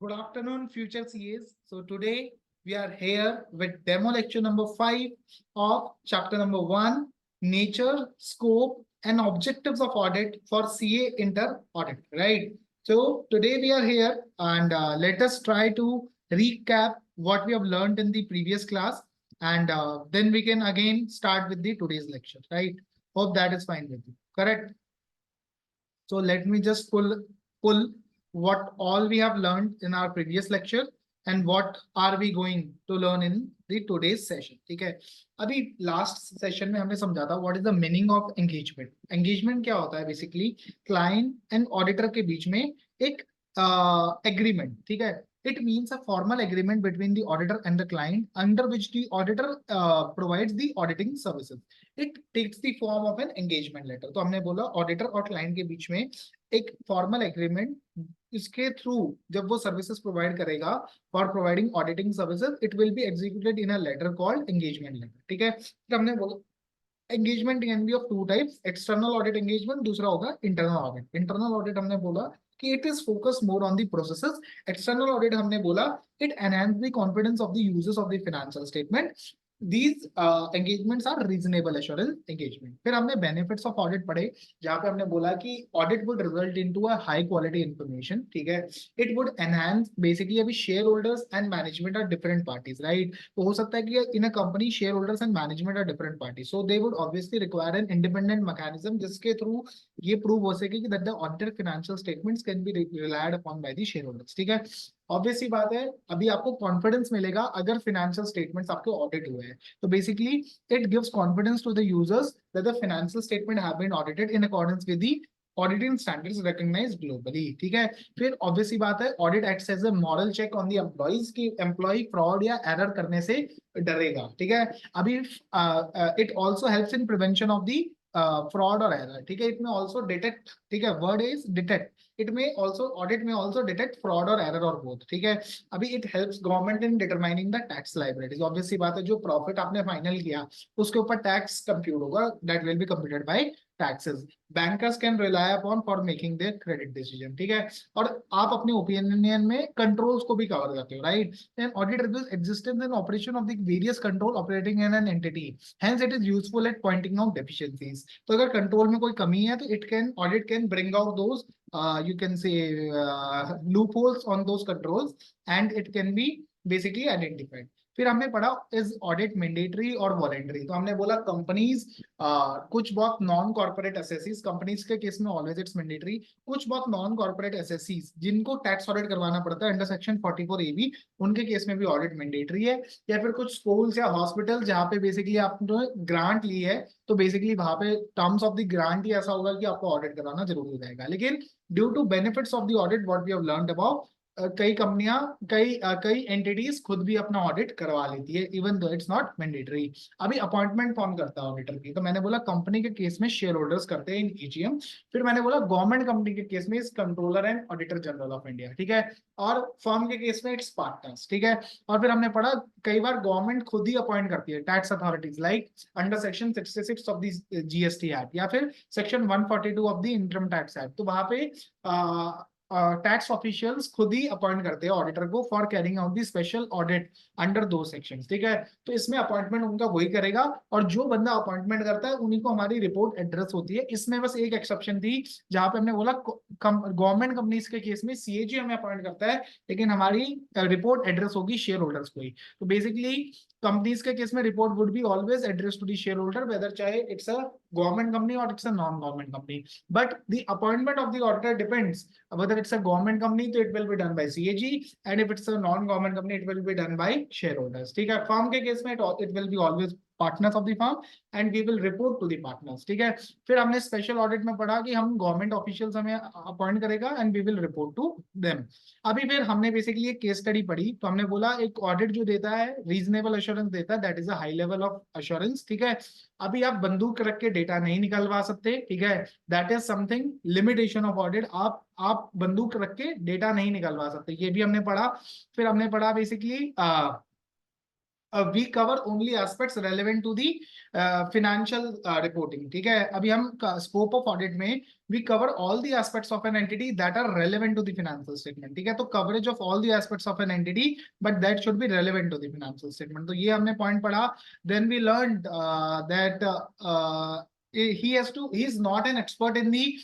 Good afternoon, future CAs. So today we are here with demo lecture number 5 of chapter number 1, nature, scope and objectives of audit for CA inter audit, right? So today we are here and let us try to recap what we have learned in the previous class and then we can again start with the today's lecture, right? Hope that is fine with you. Correct. So let me just pull what all we have learned in our previous lecture and what are we going to learn in the today's session. ठीक है. अभी last session में हमने समझा था what is the meaning of engagement. Engagement क्या होता है बेसिकली क्लाइंट एंड ऑडिटर के बीच में एक एग्रीमेंट. ठीक है. It means a formal agreement between the auditor and the client under which the auditor provides the auditing services. It takes the form of an engagement letter. तो हमने बोला auditor और client के बीच में एक फॉर्मल एग्रीमेंट, इसके through जब वो सर्विसेज प्रोवाइड करेगा for providing auditing services, it will be executed in a letter called engagement letter. ठीक है. फिर हमने बोला engagement can be of two types, external audit engagement, दूसरा होगा इंटरनल ऑडिट. इंटरनल ऑडिट हमने बोला कि it is focus more on the processes. External audit हमने बोला it enhance the confidence of the users of the financial statement. These engagements are reasonable assurance engagement. फिर हमने benefits of audit पढ़े जहाँ पे हमने बोला कि audit would result into a high quality information. ठीक है. It would enhance basically अभी shareholders and management are different parties, right? तो हो सकता है कि in a company shareholders and management are different parties, so they would obviously require an independent mechanism जिसके through ये prove हो सके कि that the audited financial statements can be relied upon by the shareholders. ठीक है. Obvious सी बात है अभी आपको कॉन्फिडेंस मिलेगा अगर फाइनेंशियल स्टेटमेंट्स आपके ऑडिट हुए हैं. तो basically it gives confidence to the users that the financial statement have been audited in accordance with the auditing standards recognised globally. ठीक है. फिर ऑब्वियस सी बात है audit acts as a moral check on the employees की employ fraud या error करने से डरेगा. ठीक है. अभी it also helps in prevention of the fraud और एरर. ठीक है. It may also detect. ठीक है. Word is detect. इट में ऑल्सो ऑडिट में ऑल्सो डिटेक्ट फ्रॉड और एरर और बोथ. ठीक है. अभी it helps government in determining the tax liabilities. Obvious सी बात है जो प्रॉफिट आपने फाइनल किया उसके ऊपर टैक्स कंप्यूट होगा, that will be computed by taxes. Bankers can rely upon for making their credit decision. ठीक है. और आप अपने ओपिनियन में कंट्रोल्स को भी कवर करते हो, right? And audit reviews existence and operation of the various control operating in an entity, hence it is useful at pointing out deficiencies. तो अगर कंट्रोल में कोई कमी है तो it can audit can bring out those you can say loopholes on those controls and it can be basically identified. फिर हमने पढ़ा इज ऑडिट मैंडेटरी और वॉलेंटरी. तो हमने बोला कंपनीज कुछ बहुत नॉन कॉर्पोरेट एसएससीज, कंपनीज के केस में ऑलवेज इट्स मैंडेटरी. कुछ बहुत नॉन कॉर्पोरेट एसएससीज जिनको टैक्स ऑडिट करवाना पड़ता है अंडर सेक्शन 44 एबी, उनके केस में भी ऑडिट मैंडेटरी है. या फिर कुछ स्कूल्स या हॉस्पिटल जहाँ पे बेसिकली आपने ग्रांट ली है तो बेसिकली वहां पे टर्म्स ऑफ द ग्रांट ही ऐसा होगा कि आपको ऑडिट कराना जरूरी हो जाएगा. लेकिन due to benefits of the audit what we have learned about, कई कंपनियां कई एंटिटीज खुद भी अपना ऑडिट करवा लेती है even though it's not mandatory. अभी अपॉइंटमेंट कौन करता है ऑडिटर की? तो मैंने बोला कंपनी के केस में शेयर होल्डर्स करते हैं इन एजीएम. फिर मैंने बोला गवर्नमेंट कंपनी के केस में इस controller and auditor general of India. ठीक है. और फर्म के केस में इट्स पार्टनर्स. ठीक है. और फिर हमने पढ़ा कई बार गवर्नमेंट खुद ही अपॉइंट करती है tax authorities like under section 66 of the GST act या फिर section 142 of the income tax act. तो वहां पे टैक्स ऑफिशियल्स खुद ही अपॉइंट करते हैं ऑडिटर को for carrying out the special audit under दो सेक्शंस. ठीक है. तो इसमें अपॉइंटमेंट उनका वही करेगा और जो बंदा अपॉइंटमेंट करता है उन्हीं को हमारी रिपोर्ट एड्रेस होती है. इसमें बस एक एक्सेप्शन थी जहां पे हमने बोला गवर्नमेंट कंपनीज के केस में सीएजी हमें अपॉइंट करता है लेकिन हमारी रिपोर्ट एड्रेस होगी शेयर होल्डर्स को ही. तो बेसिकली कंपनीज के केस में report would be always address to the share holder whether चाहे इट्स अ गवर्नमेंट कंपनी और it's a non government company. But the appointment of the auditor depends whether it's a government company तो it will be done by CAG and if it's a non-government company it will be done by shareholders. ठीक है. Firm के case में it will be always partners of the firm and we will report to the partners. ठीक है. फिर हमने special audit में पढ़ा कि हम गवर्नमेंट ऑफिशियल्स हमें अपॉइंट करेगा and we will report to them. अभी फिर हमने बेसिकली एक केस स्टडी पढ़ी तो हमने बोला एक ऑडिट जो देता है रीजनेबल एश्योरेंस देता है, that is a high level of assurance. ठीक है. अभी आप बंदूक रख के डेटा नहीं निकलवा सकते. ठीक है. That is something limitation of audit. आप बंदूक रख के डेटा नहीं निकलवा सकते, ये भी हमने पढ़ा. फिर हमने पढ़ा basically we cover only aspects relevant to the financial reporting. ठीक है, अभी हम scope of audit में we cover all the aspects of an entity that are relevant to the financial statement. ठीक है, तो coverage of all the aspects of an entity but that should be relevant to the financial statement. तो ये हमने point पढ़ा. Then we learned that he is not an expert in the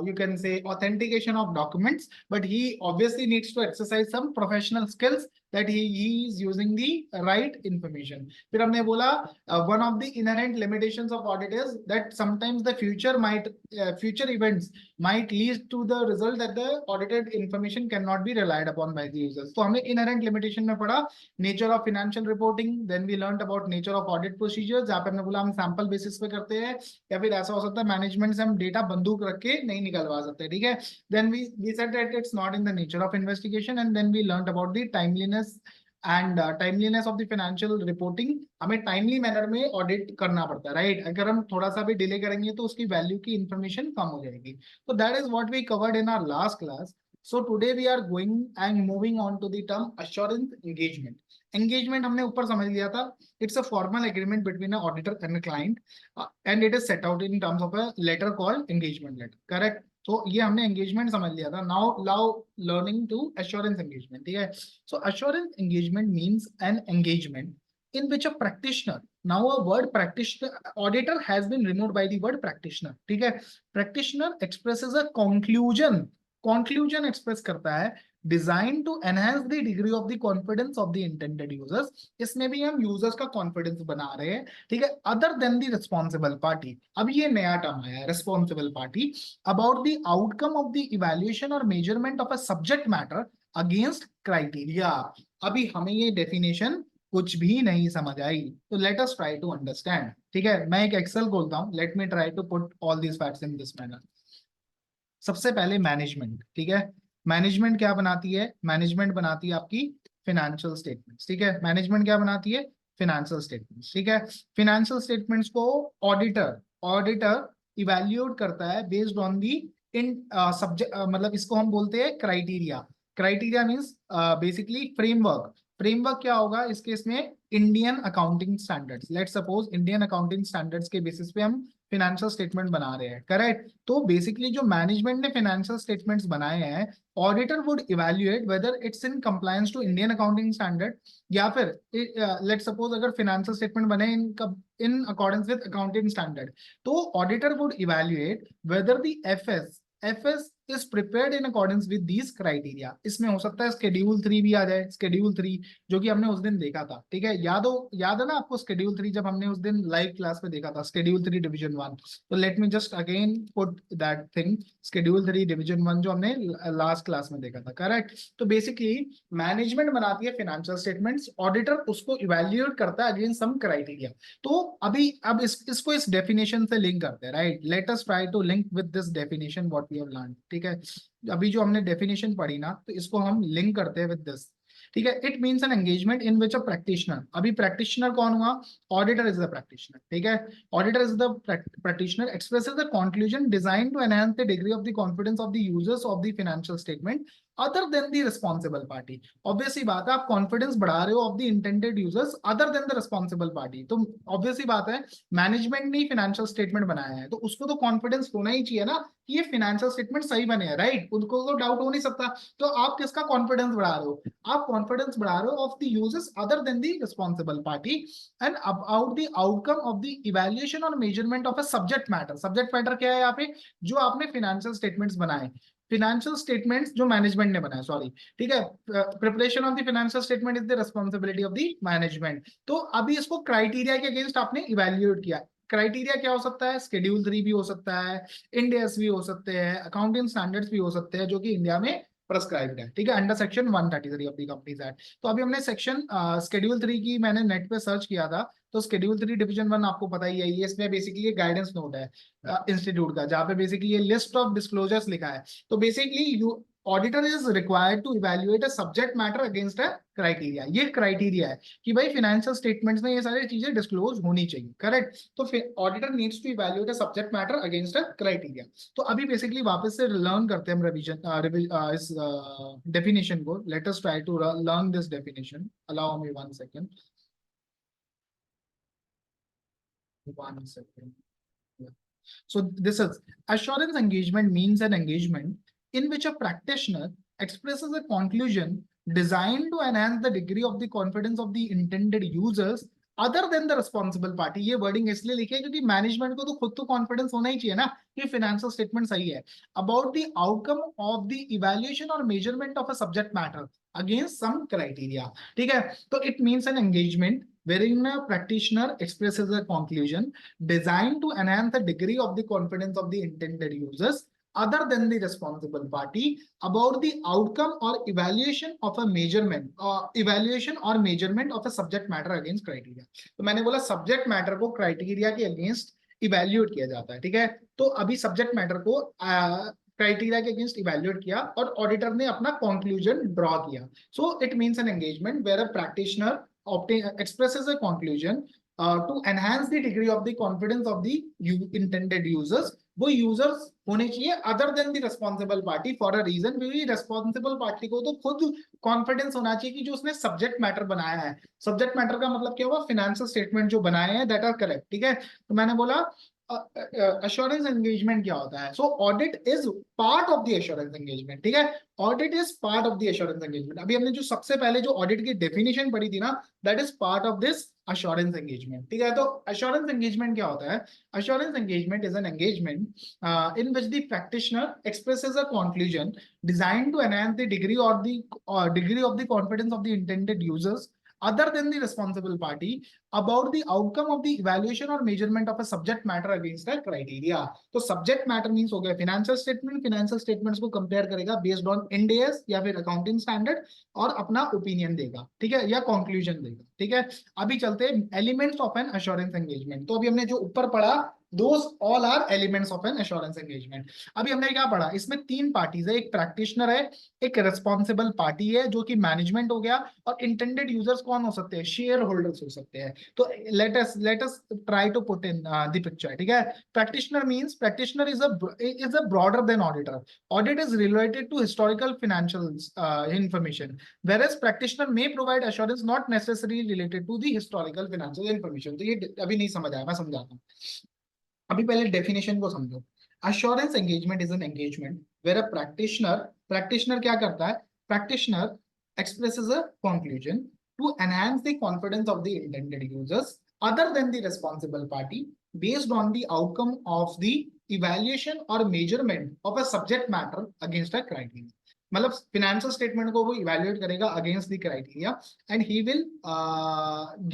you can say authentication of documents, but he obviously needs to exercise some professional skills that he is using the right information. फिर हमने बोला one of the inherent limitations of audit is that sometimes the future events might lead to the result that the audited information cannot be relied upon by the users. तो हमने inherent limitation में पढ़ा nature of financial reporting, then we learned about nature of audit procedures, जहाँ पे हमने बोला हम sample basis पे करते हैं या फिर ऐसा हो सकता है मैनेजमेंट से हम डेटा बंदूक रख के नहीं निकलवा सकते. ठीक है, then we said that it's not in the nature of investigation, and then we learned about the timeliness of the financial reporting. हमें टाइमली मैनर में ऑडिट करना पड़ता है, राइट? अगर हम थोड़ा सा भी डिले करेंगे तो उसकी वैल्यू की इंफॉर्मेशन कम हो जाएगी. तो that is what we covered in our last class. So today we are going and moving on to the term assurance engagement. Engagement हमने ऊपर समझ लिया था. It's a formal agreement between an auditor and a client, and it is set out in terms of a letter called engagement letter. Correct? तो ये हमने engagement समझ लिया था. Now learning to assurance engagement. ठीक है? So assurance engagement means an engagement in which a practitioner, now a word practitioner, auditor has been removed by the word practitioner. ठीक है? Practitioner expresses a conclusion express करता है designed to enhance the degree of the confidence of the intended users. इसमें भी हम users का confidence बना रहे हैं. ठीक है, other than the responsible party. अब ये नया term है responsible party, about the outcome of the evaluation or measurement of a subject matter against criteria. अभी हमें ये definition कुछ भी नहीं समझ आई, तो let us try to understand. ठीक है, मैं एक एक्सेल खोलता हूं. Let me try to put all these facts in this manner. सबसे पहले मैनेजमेंट. ठीक है, मैनेजमेंट क्या बनाती है? मैनेजमेंट बनाती है आपकी फिनेंशियल स्टेटमेंट्स. ठीक है, मैनेजमेंट क्या बनाती है? Financial statements. ठीक है, फिनेंशियल स्टेटमेंट्स को ऑडिटर इवैल्यूएट करता है based on the in subject, मतलब इसको हम बोलते हैं criteria. Criteria means basically framework क्या होगा इस केस में? Indian accounting standards. Let's suppose Indian accounting standards के बेसिस पे हम फिनेंशियल स्टेटमेंट बना रहे हैं. करेक्ट? तो बेसिकली जो मैनेजमेंट ने फाइनेंशियल स्टेटमेंट्स बनाए हैं, auditor would evaluate whether it's in compliance to Indian accounting standard, या फिर लेट्स सपोज अगर फाइनेंशियल स्टेटमेंट बने in accordance with accounting standard, तो auditor would evaluate whether the FS is prepared in accordance with these criteria. इसमें हो सकता है Schedule 3 भी आ जाए. Schedule 3 जो कि हमने उस दिन देखा था. ठीक है, याद है ना आपको Schedule 3 जब हमने उस दिन लाइव क्लास में देखा था, Schedule 3 Division 1. तो let me just again put that thing, Schedule 3 Division 1 जो हमने लास्ट क्लास में देखा था. करेक्ट? तो बेसिकली मैनेजमेंट बनाती है फाइनेंशियल स्टेटमेंट्स, ऑडिटर उसको इवैल्यूएट करता है अगेंस्ट सम क्राइटेरिया. तो अब इसको इस डेफिनेशन से लिंक करते हैं, right? Let us try to link with this definition what we have learn. ठीक है, अभी जो हमने डेफिनेशन पढ़ी ना, तो इसको हम लिंक करते हैं विद दिस. ठीक है, it means an engagement in which a practitioner. अभी प्रैक्टिशनर कौन हुआ? Auditor is the practitioner. ठीक है, auditor is the practitioner expresses the conclusion design to enhance the degree of the confidence of the users of the financial statement other than the responsible party. Obviously बात है, आप confidence बढ़ा रहे हो of the intended users other than the responsible party. तो obviously बात है, management ने फाइनेंशियल स्टेटमेंट बनाया है तो उसको तो कॉन्फिडेंस होना ही चाहिए ना कि ये फाइनेंशियल स्टेटमेंट सही बने हैं, राइट? उनको तो डाउट हो नहीं सकता. तो आप किसका कॉन्फिडेंस बढ़ा रहे हो? आप कॉन्फिडेंस बढ़ा रहे हो of the users other than the responsible party and about the outcome of the evaluation और measurement of a subject matter. Subject matter क्या है यहाँ पे? जो आपने फाइनेंशियल स्टेटमेंट्स बनाए, फाइनेंशियल स्टेटमेंट्स जो मैनेजमेंट ने बनाया, सॉरी. ठीक है, preparation of the financial statement is the responsibility of the management. तो अभी इसको क्राइटेरिया के अगेंस्ट आपने इवैल्यूएट किया. क्राइटेरिया क्या हो सकता है? Schedule 3 भी हो सकता है, इंडियस भी हो सकते हैं, अकाउंटिंग स्टैंडर्ड्स भी हो सकते हैं जो कि इंडिया में प्रेस्क्राइब्ड है. ठीक है, under section 133 of the companies act. तो अभी हमने सेक्शन Schedule 3 की मैंने नेट पे सर्च किया था, तो Schedule 3 Division 1 आपको पता ही है, ये इसमें बेसिकली गाइडेंस नोट है इंस्टीट्यूट का, जहाँ पे बेसिकली ये लिस्ट ऑफ डिस्क्लोजर्स लिखा है. तो basically you auditor is required to evaluate a subject matter against a criteria. ये क्राइटेरिया है कि भाई फाइनेंशियल स्टेटमेंट्स में ये सारी चीजें डिस्क्लोज होनी चाहिए. करेक्ट? तो फिर auditor needs to evaluate a subject matter against a criteria. तो अभी बेसिकली वापस से लर्न करते हैं हम रिवीजन इस डेफिनेशन को. Let us try to learn this definition. Allow me 1 second. 1 second. Yeah. So this is assurance engagement means an engagement in which a practitioner expresses a conclusion designed to enhance the degree of the confidence of the intended users other than the responsible party. ये wording इसलिए लिखे क्योंकि management को तो खुद तो confidence होना ही चाहिए ना कि फाइनेंशियल स्टेटमेंट सही है. About the outcome of the evaluation or measurement of a subject matter against some criteria. ठीक है, तो it means an engagement wherein a practitioner expresses a conclusion designed to enhance the degree of the confidence of the intended users other than the responsible party about the outcome or evaluation of a measurement of a subject matter against criteria. तो मैंने बोला subject matter को criteria के against evaluate किया जाता है. ठीक है, तो अभी सब्जेक्ट मैटर को क्राइटेरिया के अगेंस्ट इवेल्युएट किया और ऑडिटर ने अपना कंक्लूजन ड्रॉ किया. So it means an engagement where a practitioner expresses a conclusion to enhance the degree of the confidence of the intended users. वो यूजर्स होने चाहिए other than the responsible party for a reason. क्योंकि responsible party को तो खुद confidence होना चाहिए कि जो उसने सब्जेक्ट मैटर बनाया है, सब्जेक्ट मैटर का मतलब क्या हुआ, फाइनेंशियल स्टेटमेंट जो बनाए हैं दैट आर करेक्ट. ठीक है, तो मैंने बोला assurance engagement क्या होता है. So audit is part of the assurance engagement. ठीक है, audit is part of the assurance engagement. अभी हमने जो सबसे पहले जो audit की definition पढ़ी थी ना, that is part of this assurance engagement. ठीक है, तो assurance engagement क्या होता है. Assurance engagement is an engagement in which the practitioner expresses a conclusion designed to enhance the degree or the degree of the confidence of the intended users other than the responsible party about the outcome of the evaluation or measurement of a subject matter against that criteria. तो subject matter means हो गया financial statement. Financial statements को compare करेगा based on Ind AS या फिर accounting standard और अपना opinion देगा. ठीक है, या conclusion देगा. ठीक है, अभी चलते हैं elements of an assurance engagement. तो अभी हमने जो ऊपर पढ़ा those all are elements of an assurance engagement. अभी हमने क्या पढ़ा, इसमें तीन पार्टीज है, एक प्रैक्टिशनर है, एक रिस्पॉन्सिबल पार्टी है जो कि मैनेजमेंट हो गया, और इंटेंडेड यूजर्स कौन हो सकते हैं, शेयर होल्डर्स हो सकते हैं. तो let us try to put in the picture. ठीक है, practitioner means practitioner is a broader than auditor. Audit is related to historical financial information, whereas practitioner may provide assurance not necessarily related to the historical financial information. तो ये अभी नहीं समझ आया, मैं समझाता हूँ. अभी पहले डेफिनेशन को समझो. assurance engagement is an engagement where a practitioner क्या करता है, practitioner expresses a conclusion to enhance the confidence of the intended users other than the responsible party based on the outcome of the evaluation or measurement of a subject matter against a criteria. मतलब financial statement को वो evaluate करेगा against the criteria and he will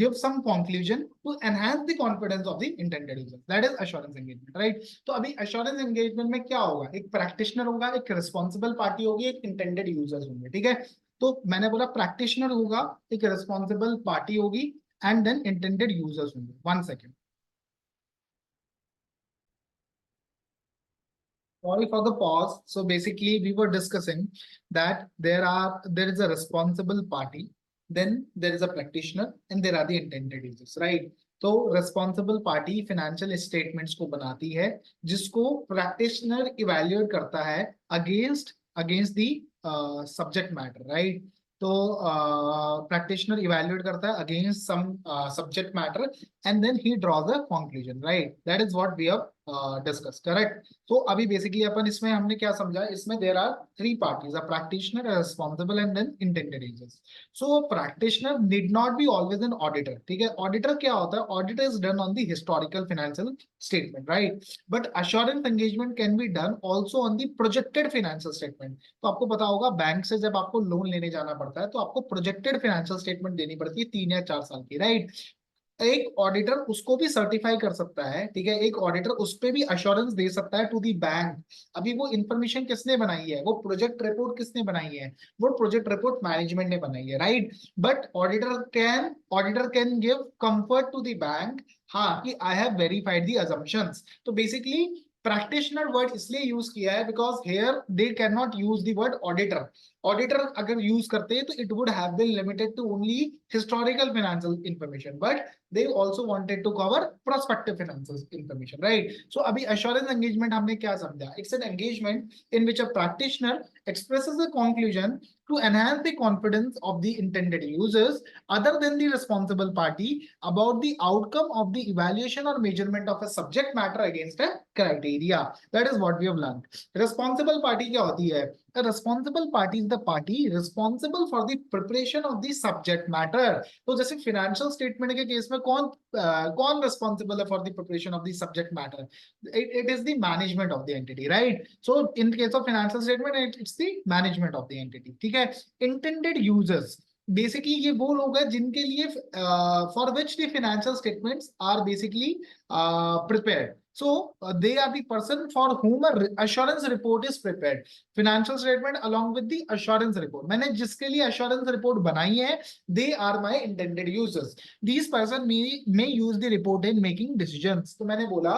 give some conclusion to enhance the confidence of the intended user. That is assurance engagement, right. तो अभी assurance engagement में क्या होगा, एक प्रैक्टिशनर होगा, एक रिस्पॉन्सिबल पार्टी होगी, एक इंटेंडेड यूजर्स होंगे. ठीक है, तो मैंने बोला प्रैक्टिशनर होगा, एक रिस्पॉन्सिबल पार्टी होगी एंड देन इंटेंडेड यूजर्स होंगे. 1 second. Sorry for the pause. So basically, we were discussing that there is a responsible party, then there is a practitioner, and there are the intended users, right? तो responsible party financial statements को बनाती है, जिसको practitioner evaluate करता है against the subject matter, right? तो practitioner evaluate करता है against some subject matter and then he draws a conclusion, right? That is what we have discussed, correct? So अभी basically अपन इसमें हमने क्या समझा, इसमें there are three parties, a practitioner, a responsible and then intended users. So practitioner need not be always an auditor. ठीक है, auditor क्या होता है, audit is done on the historical financial statement, right? But assurance engagement can be done also on the projected financial statement. तो आपको पता होगा bank से जब आपको लोन लेने जाना पड़ता है तो आपको प्रोजेक्टेड फाइनेंशियल स्टेटमेंट देनी पड़ती है 3 या 4 साल की, राइट? एक ऑडिटर उसको भी सर्टिफाई कर सकता है. ठीक है, एक ऑडिटर उस पे भी अश्योरेंस दे सकता है टू दी बैंक. अभी वो इंफॉर्मेशन किसने बनाई है, वो प्रोजेक्ट रिपोर्ट किसने बनाई है, वो प्रोजेक्ट रिपोर्ट मैनेजमेंट ने बनाई है, right? But auditor can give comfort to the bank, हाँ, कि I have verified the assumptions. तो बेसिकली प्रैक्टिशनर वर्ड इसलिए यूज किया है because here they can not use the word auditor. Auditor अगर यूज करते हैं तो it would have been limited to only historical financial information, but they also wanted to cover prospective financial information, right? So अभी assurance engagement हमने क्या समझा? It's an engagement in which a practitioner expresses a conclusion to enhance the confidence of the intended users other than the responsible party about the outcome of the evaluation or measurement of a subject matter against a criteria. That is what we have learned. Responsible party क्या होती है? A responsible party is the party responsible for the preparation of the subject matter. तो जैसे financial statement के case में कौन responsible है for the preparation of the subject matter? It is the management of the entity, right? So in case of financial statement, it's the management of the entity. ठीक है? Intended users. Basically ये वो लोग हैं जिनके लिए for which the financial statements are basically prepared. So they are the person for whom a assurance report is prepared. Financial statement along with the assurance report. मैंने जिसके लिए assurance report बनाई है, they are my intended users. These person may use the report in making decisions. तो मैंने बोला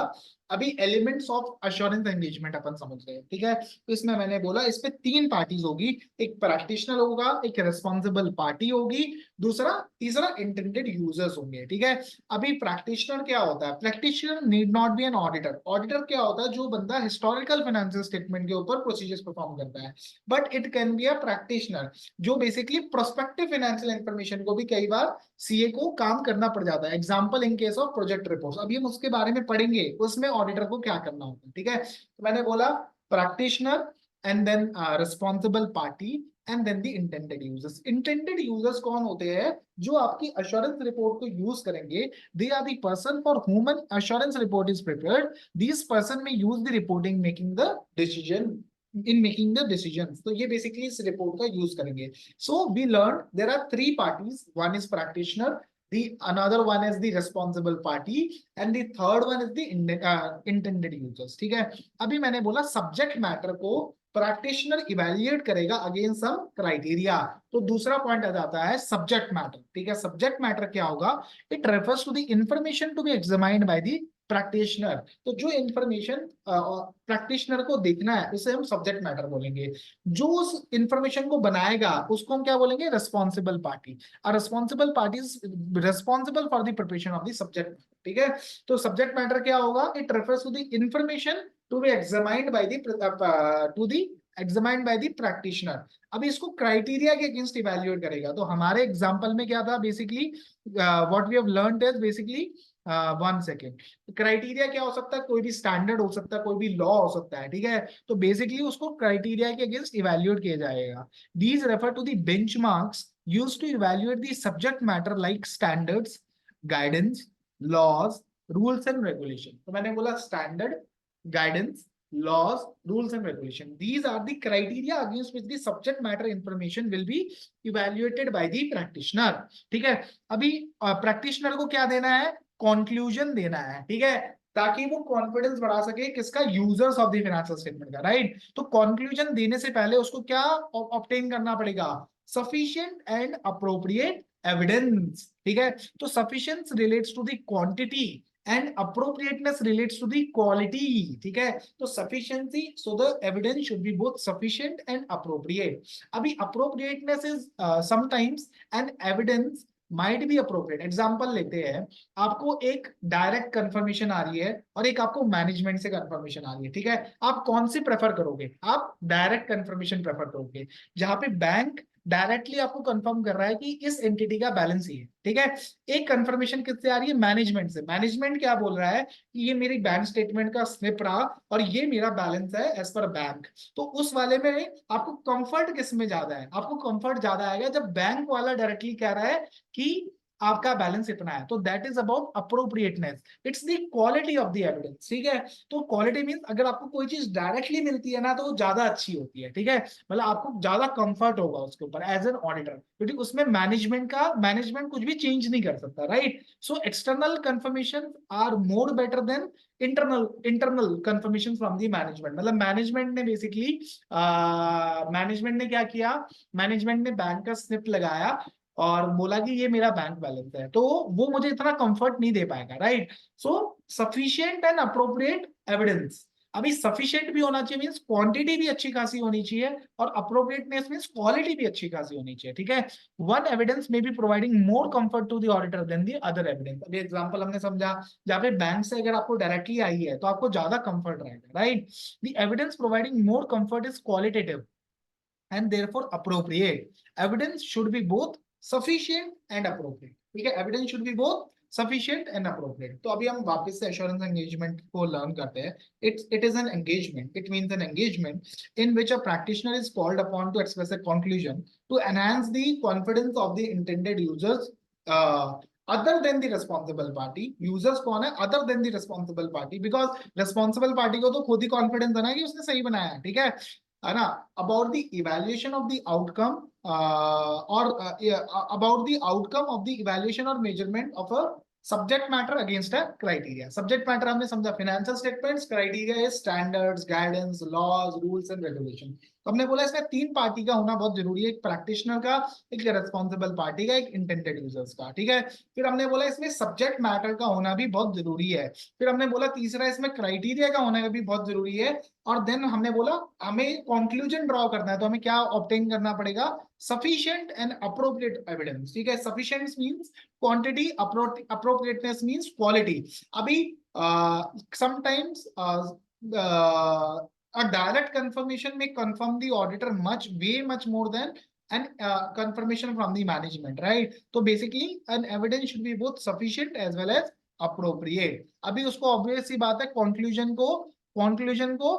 अभी elements of assurance engagement अपन समझ रहे हैं, ठीक है? तो इसमें मैंने बोला इस पे तीन पार्टीज होगी, एक प्रैक्टिशनर होगा, एक रिस्पॉन्सिबल पार्टी होगी, तीसरा इंटेंडेड यूजर्स होंगे, ठीक है? अभी प्रैक्टिशनर क्या होता है? Practitioner need not be an auditor. Auditor क्या होता है? जो बंदा हिस्टोरिकल फाइनेंशियल स्टेटमेंट के ऊपर प्रोसीजर्स परफॉर्म करता है. But it can be a practitioner जो बेसिकली प्रोस्पेक्टिव फाइनेंशियल इंफॉर्मेशन को भी कई बार सीए को काम करना पड़ जाता है. Example in case of project reports, अभी हम उसके बारे में पढ़ेंगे, उसमें ऑडिटर को क्या करना होता है, ठीक है? तो मैंने बोला practitioner and then responsible party and then the intended users. Intended users कौन होते हैं? जो आपकी अश्योरेंस रिपोर्ट को यूज करेंगे. They are the person for whom an assurance report is prepared. These person may use the reporting making the decision in making the decisions. तो ये basically इस रिपोर्ट का यूज करेंगे. So we learned there are three parties. One is practitioner, the another one is the responsible party, and the third one is the intended users. ठीक है? अभी मैंने बोला सब्जेक्ट मैटर को प्रैक्टिशनर इवेल्युएट करेगा against some criteria. तो दूसरा point आ जाता है सब्जेक्ट मैटर. ठीक है? सब्जेक्ट मैटर क्या होगा? It refers to the information to be examined by the practitioner. तो जो इंफॉर्मेशन प्रैक्टिशनर को देखना है उसे हम सब्जेक्ट मैटर बोलेंगे. जो उस इंफॉर्मेशन को बनाएगा उसको हम क्या बोलेंगे? Responsible party. Responsible party is responsible for the preparation of the subject. ठीक है? तो सब्जेक्ट मैटर क्या होगा? It refers to the information to be examined by the examined by the practitioner. अभी इसको क्राइटेरिया के अगेंस्ट इवैल्यूएट करेगा. तो हमारे एग्जांपल में क्या था? Basically what we have learned is basically one second. Criteria क्या हो सकता है? कोई भी स्टैंडर्ड हो सकता है, कोई भी लॉ हो सकता है. ठीक है? तो बेसिकली उसको क्राइटेरिया के अगेंस्ट इवैल्यूएट किया जाएगा. These refer to the benchmarks used to evaluate the subject matter like standards, guidance, laws, rules and regulation. तो मैंने बोला standard, guidance, laws, rules and regulation. These are the criteria against which the subject matter information will be evaluated by the practitioner. ठीक है? अभी practitioner को क्या देना है? Conclusion देना है. ठीक है? ताकि वो कॉन्फिडेंस बढ़ा सके किसका? Users of the financial statement का, राइट? तो कंक्लूजन देने से पहले उसको क्या ऑब्टेन करना पड़ेगा? Sufficient and appropriate evidence. ठीक है? तो sufficiency relates to the quantity and appropriateness relates to the quality. ठीक है? तो sufficiency, so the evidence should be both sufficient and appropriate. अभी appropriateness is sometimes an evidence might be appropriate. Example लेते हैं, आपको एक डायरेक्ट कंफर्मेशन आ रही है और एक आपको मैनेजमेंट से कंफर्मेशन आ रही है. ठीक है? आप कौन सी प्रेफर करोगे? आप डायरेक्ट कंफर्मेशन प्रेफर करोगे, जहां पे बैंक डायरेक्टली आपको कंफर्म कर रहा है कि इस एंटिटी का बैलेंस ही है. ठीक है? एक कंफर्मेशन किससे आ रही है? मैनेजमेंट से. मैनेजमेंट क्या बोल रहा है कि ये मेरी बैंक स्टेटमेंट का स्लिप रहा और ये मेरा बैलेंस है एज पर बैंक. तो उस वाले में आपको कंफर्ट किस में ज्यादा है? आपको कंफर्ट ज्यादा आएगा जब बैंक वाला डायरेक्टली कह रहा है कि आपका बैलेंस इतना है. तो that is about appropriateness. It's the quality of the evidence. ठीक है? तो क्वालिटी मींस अगर आपको कोई चीज डायरेक्टली मिलती है ना तो वो ज्यादा अच्छी होती है. ठीक है? मतलब आपको ज्यादा कंफर्ट होगा उसके ऊपर एज एन ऑडिटर, क्योंकि उसमें मैनेजमेंट कुछ भी चेंज नहीं कर सकता, right? So external confirmation are more better than internal confirmation from the management. मतलब मैनेजमेंट ने बेसिकली मैनेजमेंट ने क्या किया? मैनेजमेंट ने बैंक का स्लिप लगाया और बोला कि ये मेरा बैंक बैलेंस है, तो वो मुझे इतना कंफर्ट नहीं दे पाएगा, right? So sufficient and appropriate evidence. अभी सफिशिएंट भी होना चाहिए मीन्स क्वांटिटी भी अच्छी खासी होनी चाहिए, और अप्रोप्रिएटनेस मीन्स क्वालिटी भी अच्छी खासी होनी चाहिए, ठीक है। One evidence may be providing more comfort to the auditor than the other evidence. अभी एग्जांपल हमने समझा, जहाँ पे बैंक से अगर आपको डायरेक्टली आई है तो आपको ज्यादा कंफर्ट रहेगा, right. The evidence providing more comfort is qualitative and therefore appropriate. Evidence should be both sufficient and appropriate. ठीक है, evidence should be both sufficient and appropriate. तो अभी हम वापस से assurance engagement को learn करते हैं. It is an engagement. It means an engagement in which a practitioner is called upon to express a conclusion to enhance the confidence of the intended users. Other than the responsible party. Users कौन है? Other than the responsible party, because responsible party को तो खुद ही confidence है ना कि उसने सही बनाया है, ठीक है ना, about the evaluation of the outcome about the outcome of the evaluation or measurement of a subject matter against a criteria. Subject matter हमने समझा financial statements, criteria is standards, guidance, laws, rules and regulation. तो हमने बोला इसमें तीन party का होना बहुत जरूरी है, एक प्रैक्टिशनर का, एक रेस्पॉन्सिबल पार्टी का, एक इंटेंडेड यूजर्स का, ठीक है। फिर हमने बोला इसमें सब्जेक्ट मैटर का होना भी बहुत जरूरी है। फिर हमने बोला तीसरा इसमें क्राइटेरिया का होना भी बहुत जरूरी है। और देन हमने बोला हमें कंक्लूजन ड्रॉ करना है तो हमें क्या ऑब्टेन करना पड़ेगा? सफिशिएंट एंड अप्रोप्रिएट एविडेंस, ठीक है। Sufficient means quantity, appropriateness means quality. अभी sometimes a direct confirmation may confirm the auditor way much more than an confirmation from the management, right? So basically an evidence should be both sufficient as well as appropriate. अभी उसको obvious सी बात है, conclusion को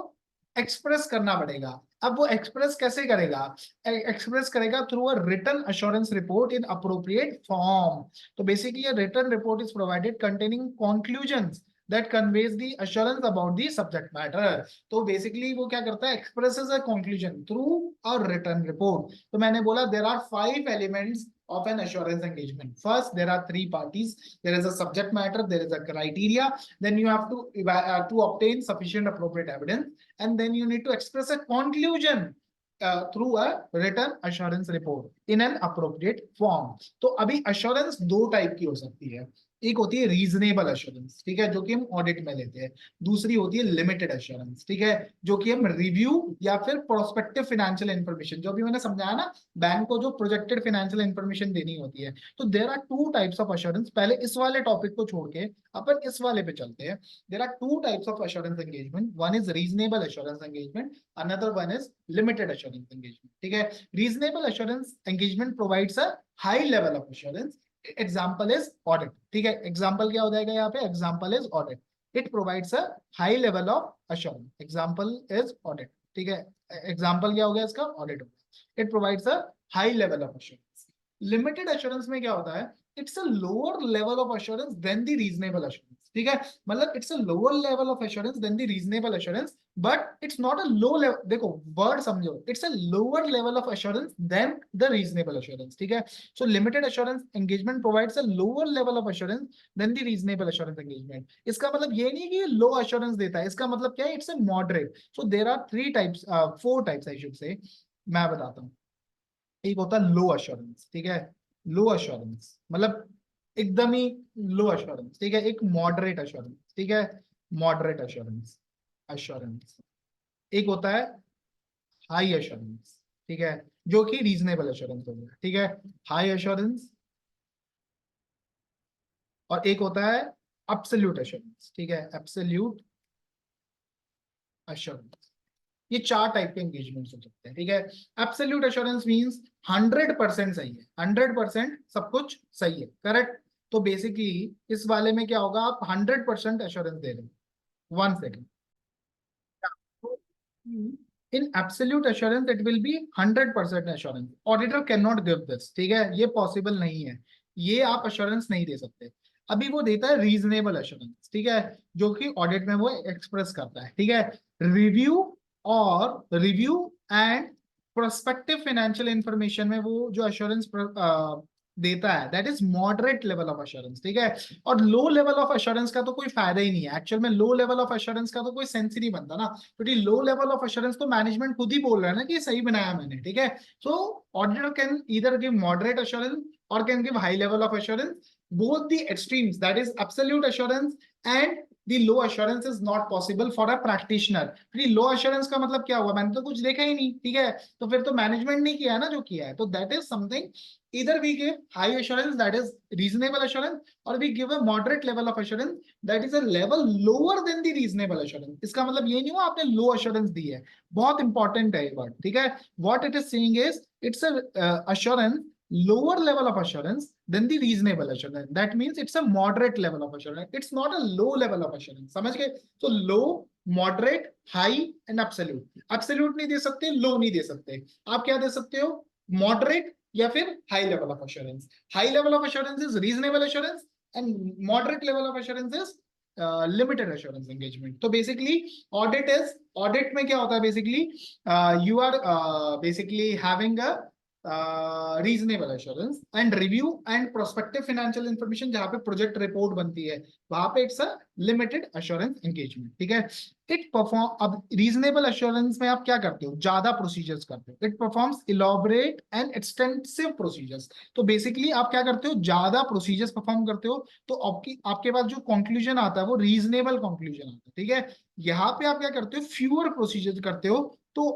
express करना पड़ेगा। अब वो express कैसे करेगा? एक्सप्रेस करेगा through a written assurance report in appropriate form. तो basically a written report is provided containing conclusions that conveys the assurance about the subject matter. तो basically वो क्या करता है? Expresses a conclusion through a written report. तो मैंने बोला there are 5 elements of an assurance engagement. First, there are 3 parties. There is a subject matter, there is a criteria, then you have to obtain sufficient appropriate evidence, and then you need to express a conclusion through a written assurance report in an appropriate form. तो अभी assurance दो type की हो सकती है। एक होती है रीजनेबल अश्योरेंस, ठीक है, जो कि हम ऑडिट में लेते हैं। दूसरी होती है लिमिटेड अश्योरेंस, ठीक है, जो कि हम रिव्यू या फिर प्रोस्पेक्टिव फाइनेंशियल इंफॉर्मेशन, जो भी मैंने समझाया ना, बैंक को जो प्रोजेक्टेड फाइनेंशियल इंफॉर्मेशन देनी होती है। तो there are 2 types of assurance. पहले इस वाले टॉपिक को छोड़ के अपन इस वाले पे चलते हैं। There are 2 types of assurance engagement. One is reasonable assurance engagement, another one is limited assurance engagement, ठीक है। Reasonable assurance engagement provides a high level of assurance. Example is audit, ठीक है। एग्जाम्पल क्या हो जाएगा यहाँ पे? Example is audit. It provides a high level of assurance. Example is audit, ठीक है। एग्जाम्पल क्या हो गया इसका? ऑडिट हो गया। It provides a high level of assurance. Limited assurance में क्या होता है? It's a lower level of assurance than the reasonable assurance, ठीक है। मतलब it's a lower level of assurance than the reasonable assurance, but it's not a low level. देखो word समझो, it's a lower level of assurance than the reasonable assurance, ठीक है। So limited assurance engagement provides a lower level of assurance than the reasonable assurance engagement. इसका मतलब ये नहीं कि ये low assurance देता है, इसका मतलब क्या है? It's a moderate. So there are 3 types, 4 types I should say. मैं बताता हूँ। एक होता है लो अश्योरेंस, ठीक है। लो अश्योरेंस मतलब एकदम ही लो अश्योरेंस, ठीक है। एक मॉडरेट अश्योरेंस, ठीक है। मॉडरेट अश्योरेंस अश्योरेंस एक होता है हाई अश्योरेंस, ठीक है, जो कि रीजनेबल अश्योरेंस हो गया, ठीक है। High assurance. और एक होता है एब्सोल्यूट अश्योरेंस, ठीक है। Absolute assurance. ये 4 टाइप के एंगेजमेंट्स हो सकते हैं, ठीक है। एब्सोल्यूट अश्योरेंस मींस 100% सही है, 100% सब कुछ सही है, करेक्ट। तो बेसिकली इस वाले में क्या होगा? आप 100% अश्योरेंस दे रहे हो। 1 second. In absolute assurance, it will be 100% assurance. Auditor cannot give this, ठीक है, ये पॉसिबल नहीं है, ये आप अश्योरेंस नहीं दे सकते। अभी वो देता है रीजनेबल अश्योरेंस, ठीक है, जो कि ऑडिट में वो एक्सप्रेस करता है, ठीक है। Review and prospective financial information में वो जो अश्योरेंस देता है, that is moderate level of assurance, ठीक है। और लो लेवल ऑफ अश्योरेंस का तो कोई फायदा ही नहीं है। एक्चुअल में लो लेवल ऑफ अश्योरेंस का तो कोई सेंस ही नहीं बनता ना, क्योंकि लो लेवल ऑफ अश्योरेंस तो मैनेजमेंट खुद ही बोल रहा है ना कि सही बनाया मैंने, ठीक है। सो auditor can either give moderate assurance or can give high level of assurance, both the extremes, that is absolute assurance and the low assurance is not possible for a practitioner. फिर लो एश्योरेंस का मतलब क्या हुआ, मैंने तो कुछ देखा ही नहीं, ठीक है, तो फिर तो मैनेजमेंट नहीं किया है ना जो किया है। तो that is something, either we give high assurance, that is reasonable assurance, or we give a moderate level of assurance, that is a level lower than the reasonable assurance। इसका मतलब ये नहीं हुआ आपने लो assurance दी है, बहुत इंपॉर्टेंट है ये वर्ड, ठीक है। what it is saying is it's a assurance lower level of assurance than the reasonable assurance, that means it's a moderate level of assurance, it's not a low level of assurance, समझ गए। so low, moderate, high and absolute। absolute नहीं दे सकते, low नहीं दे सकते, आप क्या दे सकते हो, moderate या फिर high level of assurance. High level of assurance is reasonable assurance and moderate level of assurance is limited assurance engagement. तो बेसिकली ऑडिट इज, ऑडिट में क्या होता है, basically you are basically having a reasonable assurance and review and prospective financial information, जहां पे project report बनती है वहां पे it's a limited assurance engagement, ठीक है। इट परफॉर्म, अब रीजनेबल एश्योरेंस में आप क्या करते हो, ज्यादा प्रोसीजर्स करते हो। It performs elaborate and extensive procedures. तो बेसिकली आप क्या करते हो, ज्यादा प्रोसीजर्स परफॉर्म करते हो, तो आपके पास जो कंक्लूजन आता है वो रीजनेबल कंक्लूजन आता है, ठीक है। यहाँ पे आप क्या करते हो, फ्यूअर प्रोसीजर्स करते हो, तो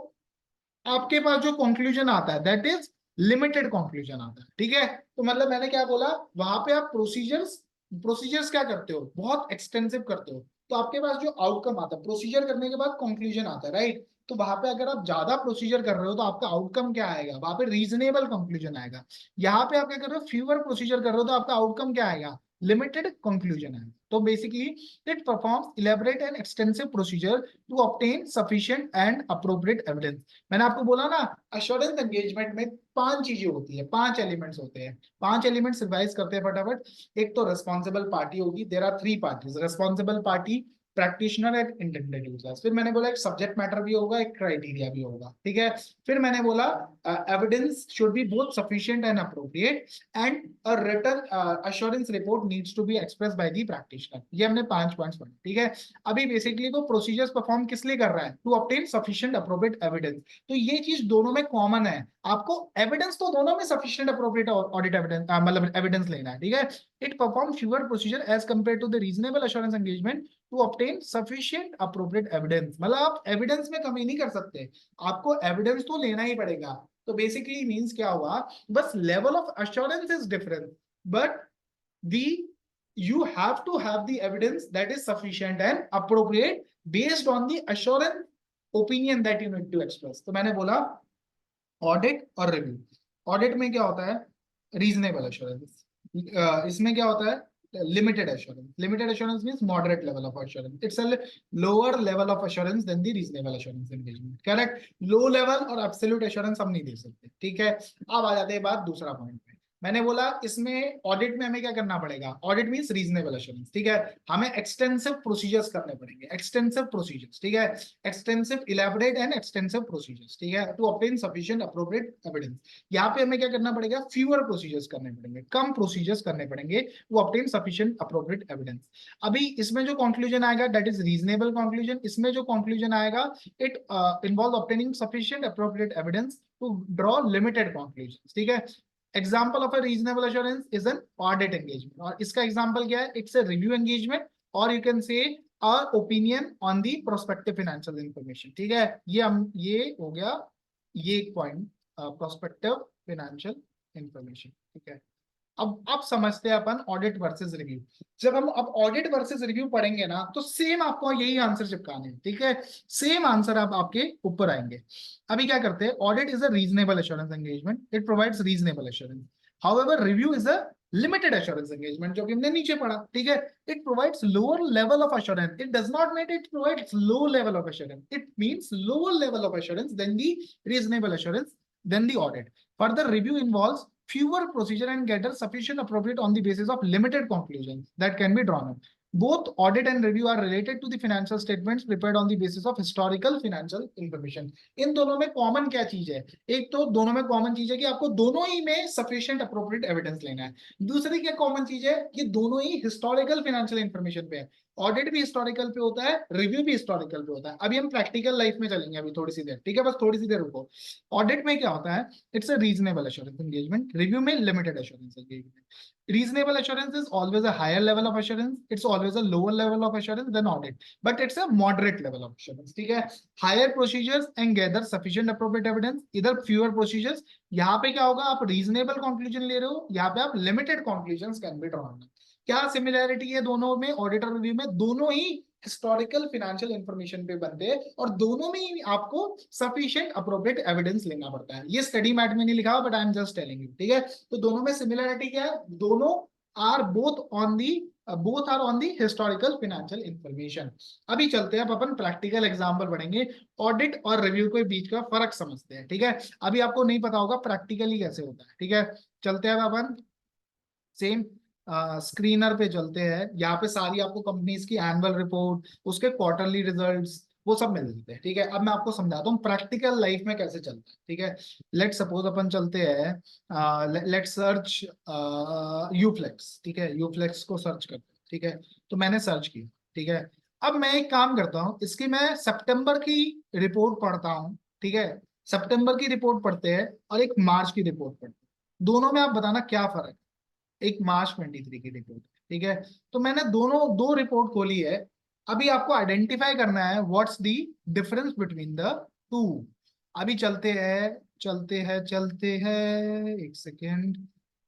आपके पास जो कंक्लूजन आता है दैट इज लिमिटेड कंक्लूजन आता है, ठीक है। तो मतलब मैंने क्या बोला, वहां पे आप प्रोसीजर्स प्रोसीजर्स क्या करते हो, बहुत एक्सटेंसिव करते हो, तो आपके पास जो आउटकम आता है प्रोसीजर करने के बाद कंक्लूजन आता है, राइट। तो वहां पे अगर आप ज्यादा प्रोसीजर कर रहे हो तो आपका आउटकम क्या आएगा, वहां पे रीजनेबल कंक्लूजन आएगा। यहाँ पे आप क्या कर रहे हो, फ्यूअर प्रोसीजर कर रहे हो तो आपका आउटकम क्या आएगा, लिमिटेड कंक्लूजन आएगा। तो basically it performs elaborate and extensive procedure to obtain sufficient and appropriate evidence. मैंने आपको बोला ना, अश्योरेंस एंगेजमेंट में 5 चीजें होती है, 5 एलिमेंट्स होते हैं। 5 एलिमेंट्स रिवाइज करते हैं फटाफट। एक तो रिस्पॉन्सिबल पार्टी होगी, there are 3 parties, responsible party, practitioner and intended users. फिर मैंने बोला एक सब्जेक्ट मैटर भी होगा, एक क्राइटेरिया भी होगा, ठीक है। फिर मैंने बोला evidence should be both sufficient and appropriate and a written assurance report needs to be express by the practitioner. ये हमने 5 पॉइंट्स पढ़े, ठीक है। अभी बेसिकली वो प्रोसीजर्स परफॉर्म किस लिए कर रहा है, to obtain sufficient appropriate evidence. तो ये चीज दोनों में कॉमन है, आपको एविडेंस तो दोनों में सफिशिएंट अप्रोप्रिएट ऑडिट एविडेंस मतलब एविडेंस लेना है, ठीक है। It perform fewer procedure as compare to the reasonable assurance engagement to obtain sufficient appropriate evidence. मतलब आप एविडेंस में कमी नहीं कर सकते, आपको एविडेंस तो लेना ही पड़ेगा। तो बेसिकली मींस क्या हुआ, बस level of assurance is different, but the you have to have the evidence that is sufficient and appropriate based on the assurance opinion that you need to express। तो मैंने बोला ऑडिट और review. Audit में क्या होता है, reasonable assurance, इसमें क्या होता है, limited assurance. Limited assurance means moderate level of assurance, it's a lower level of assurance than the reasonable assurance engagement, correct. Low level और एब्सोल्यूट एश्योरेंस हम नहीं दे सकते, ठीक है। अब आ जाते हैं बात दूसरा पॉइंट पे। मैंने बोला इसमें ऑडिट में हमें क्या करना पड़ेगा, ऑडिट मींस रीजनेबल एश्योरेंस, ठीक है। हमें एक्सटेंसिव प्रोसीजर्स करने पड़ेंगे, एक्सटेंसिव प्रोसीजर्स, ठीक है। Extensive, elaborate and extensive procedures, ठीक है, to obtain sufficient appropriate evidence. यहाँ पे हमें क्या करना पड़ेगा, फ्यूअर प्रोसीजर्स करने पड़ेंगे, कम प्रोसीजर्स करने पड़ेंगे to obtain sufficient appropriate evidence. अभी इसमें जो कंक्लूजन आएगा दैट इज रीजनेबल कंक्लूजन। इसमें जो कंक्लूजन आएगा it involve obtaining sufficient appropriate evidence to draw limited conclusion, ठीक है। Example of a reasonable assurance is an audit engagement, और इसका एग्जाम्पल क्या है, इट्स अ रिव्यू एंगेजमेंट, और you can say opinion on the prospective financial information, ठीक है। ये हो गया ये एक पॉइंट, प्रोस्पेक्टिव फाइनेंशियल इंफॉर्मेशन, ठीक है। अब समझते हैं अपन ऑडिट वर्सेस रिव्यू। जब हम अब ऑडिट वर्सेस रिव्यू पढ़ेंगे ना, तो सेम आपको यही आंसर चिपकाने हैं, ठीक है। सेम आंसर अब आपके ऊपर आएंगे। अभी क्या करते हैं, audit is a reasonable assurance engagement, it provides reasonable assurance. However review is a limited assurance engagement, जो कि हमने नीचे पढ़ा, ठीक है। It provides lower level of assurance, it does not mean it provides low level of assurance, it means lower level of assurance than the reasonable assurance than the audit. Further, review involves fewer procedure and gather sufficient appropriate on the basis of limited conclusions that can be drawn up. Both audit and review are related to the financial statements prepared on the basis of historical financial information. इन दोनों में common क्या चीज है, एक तो दोनों में common चीज है कि आपको दोनों ही में सफिशिएंट अप्रोप्रिएट एविडेंस लेना है। दूसरी क्या कॉमन चीज है, ये दोनों ही हिस्टोरिकल फाइनेंशियल इंफॉर्मेशन पे है। ऑडिट भी हिस्टोरिकल पे होता है, रिव्यू भी हिस्टोरिकल पे होता है। अभी हम प्रैक्टिकल लाइफ में चलेंगे अभी थोड़ी सी देर, ठीक है, बस थोड़ी सी देर रुको। ऑडिट में क्या होता है, it's a reasonable assurance engagement, review में limited assurance engagement. Reasonable assurance is always a higher level of assurance. It's always a lower level of assurance than audit, but it's a moderate level of assurance. ठीक है, higher procedures and gather sufficient appropriate evidence. इधर fewer procedures. यहाँ पे क्या होगा, आप reasonable conclusion ले रहे हो, यहाँ पे आप limited conclusions can be drawn. क्या सिमिलैरिटी है दोनों में, ऑडिट और रिव्यू में? दोनों ही हिस्टोरिकल फाइनेंशियल इंफॉर्मेशन पे बनते हैं और दोनों में ही आपको सफिशिएंट अप्रोप्रिएट एविडेंस लेना पड़ता है। ये स्टडी मैट में नहीं लिखा हुआ, but I am just telling you, ठीक है। तो दोनों में सिमिलरिटी क्या है, दोनों are both on the historical financial information. अभी चलते हैं, अब अपन प्रैक्टिकल एग्जांपल पढ़ेंगे, ऑडिट और रिव्यू के बीच का फर्क समझते हैं, ठीक है। अभी आपको नहीं पता होगा प्रैक्टिकली कैसे होता है, ठीक है। चलते हैं अपन सेम स्क्रीनर पे चलते हैं। यहाँ पे सारी आपको कंपनीज की एनुअल रिपोर्ट, उसके क्वार्टरली रिजल्ट्स, वो सब मिल जाते हैं, ठीक है। अब मैं आपको समझाता हूँ प्रैक्टिकल लाइफ में कैसे चलता है, ठीक है। लेट सपोज अपन चलते हैं, लेट सर्च यूफ्लेक्स, ठीक है, यूफ्लेक्स को सर्च करते हैं, ठीक है। तो मैंने सर्च किया, ठीक है। अब मैं एक काम करता हूँ, इसकी मैं सितंबर की रिपोर्ट पढ़ता हूँ, ठीक है। सितंबर की रिपोर्ट पढ़ते हैं और एक मार्च की रिपोर्ट पढ़ते हैं, दोनों में आप बताना क्या फर्क है। एक मार्च 23 की रिपोर्ट, ठीक है। तो मैंने दोनों दो रिपोर्ट खोली है। अभी आपको आइडेंटिफाई करना है what's the difference between the two. अभी चलते हैं एक सेकेंड,